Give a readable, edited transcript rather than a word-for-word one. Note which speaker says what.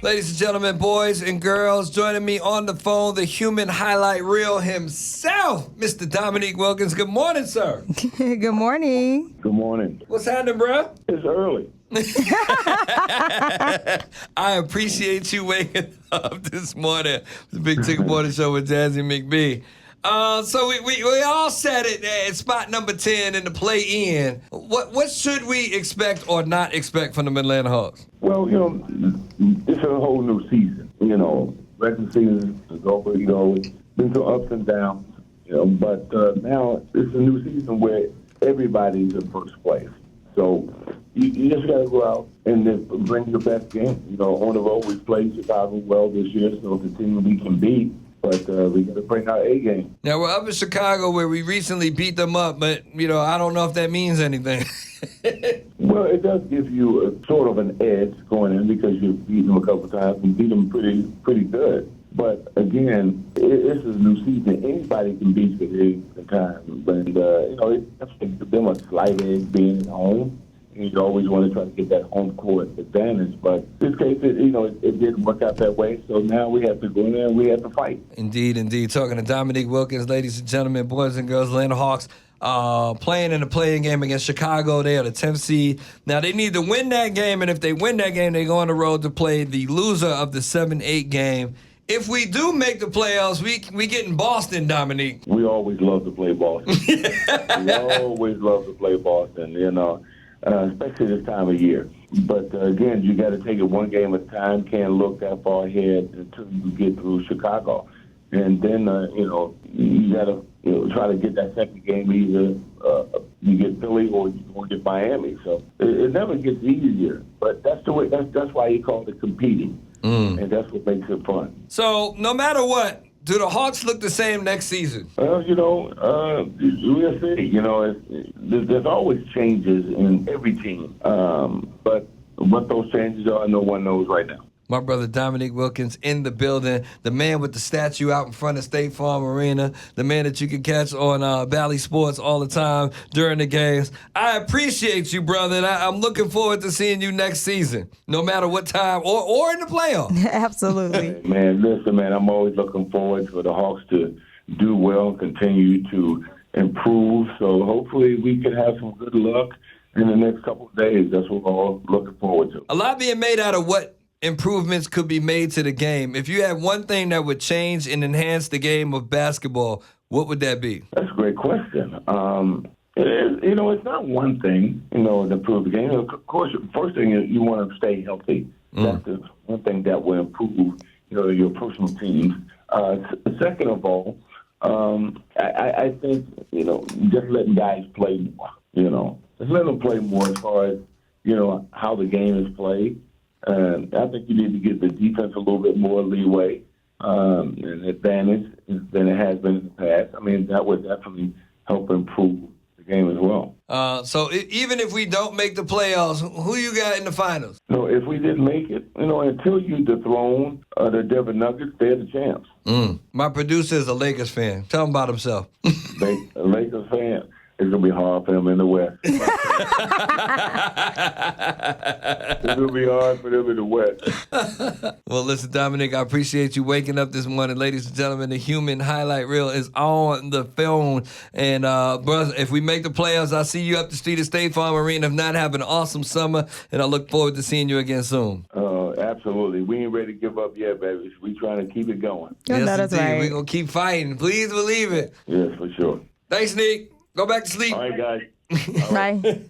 Speaker 1: Ladies and gentlemen, boys and girls, joining me on the phone, the human highlight reel himself, Mr. Dominique Wilkins. Good morning, sir.
Speaker 2: Good morning.
Speaker 3: Good morning.
Speaker 1: What's happening, bro?
Speaker 3: It's early.
Speaker 1: I appreciate you waking up this morning. The Big Ticket Morning Show with Jazzy McBee. So we all said it at spot number 10 in the play-in. What should we expect or not expect from the Atlanta Hawks?
Speaker 3: Well, it's a whole new season. Regular season is over. It's been some ups and downs. But now it's a new season where everybody's in first place. So you just got to go out and just bring your best game. On the road, we played Chicago well this year, so it's a team we can beat. But we got to bring our A game.
Speaker 1: Now, we're up in Chicago where we recently beat them up, but, I don't know if that means anything.
Speaker 3: Well, it does give you a sort of an edge going in because you've beaten them a couple of times and beat them pretty good. But, again, this is a new season. Anybody can beat you at any time. But, it's give them a slight edge being at home. And you always want to try to get that home court advantage. But in this case, it didn't work out that way. So now we have to go in there and we have to fight.
Speaker 1: Indeed. Talking to Dominique Wilkins, ladies and gentlemen, boys and girls, Atlanta Hawks playing in the play-in game against Chicago. They are the 10th seed. Now, they need to win that game, and if they win that game, they go on the road to play the loser of the 7-8 game. If we do make the playoffs, we get in Boston, Dominique.
Speaker 3: We always love to play Boston. We always love to play Boston, especially this time of year. But, again, you got to take it one game at a time. Can't look that far ahead until you get through Chicago. And then, you got to try to get that second game either you get Philly or you get Miami. So it never gets easier. But that's the way. That's why you call it competing. And that's what makes it fun.
Speaker 1: So no matter what, do the Hawks look the same next season?
Speaker 3: Well, we'll see. There's always changes in every team. But what those changes are, no one knows right now.
Speaker 1: My brother Dominique Wilkins in the building, the man with the statue out in front of State Farm Arena, the man that you can catch on Bally Sports all the time during the games. I appreciate you, brother, and I'm looking forward to seeing you next season, no matter what time or in the playoffs.
Speaker 2: Absolutely.
Speaker 3: Man, listen, I'm always looking forward for the Hawks to do well and continue to improve. So hopefully we can have some good luck in the next couple of days. That's what we're all looking forward to.
Speaker 1: A lot being made out of what improvements could be made to the game. If you had one thing that would change and enhance the game of basketball, what would that be?
Speaker 3: That's a great question. It's not one thing, to improve the game. Of course, the first thing is you want to stay healthy. That's the one thing that will improve, your personal teams. Second of all, I think, just letting guys play more, just let them play more as far as, how the game is played. I think you need to give the defense a little bit more leeway and advantage than it has been in the past. That would definitely help improve the game as well.
Speaker 1: So even if we don't make the playoffs, who you got in the finals?
Speaker 3: No, if we didn't make it, until you dethrone the Denver Nuggets, they're the champs.
Speaker 1: My producer is a Lakers fan. Tell him about himself.
Speaker 3: A Lakers fan. It's going to be hard for them in the West. It's going to be hard for them in the West.
Speaker 1: Well, listen, Dominic, I appreciate you waking up this morning. Ladies and gentlemen, the human highlight reel is on the phone. And, brother, if we make the playoffs, I'll see you up the street at State Farm Arena. If not, have an awesome summer, and I look forward to seeing you again soon.
Speaker 3: Absolutely. We ain't ready to give up yet, baby. We trying to keep it going.
Speaker 2: Yes, that is right.
Speaker 1: We're going to keep fighting. Please believe it.
Speaker 3: Yes, for sure.
Speaker 1: Thanks, Nick. Go back to sleep.
Speaker 3: All right, guys. All right.
Speaker 2: Bye.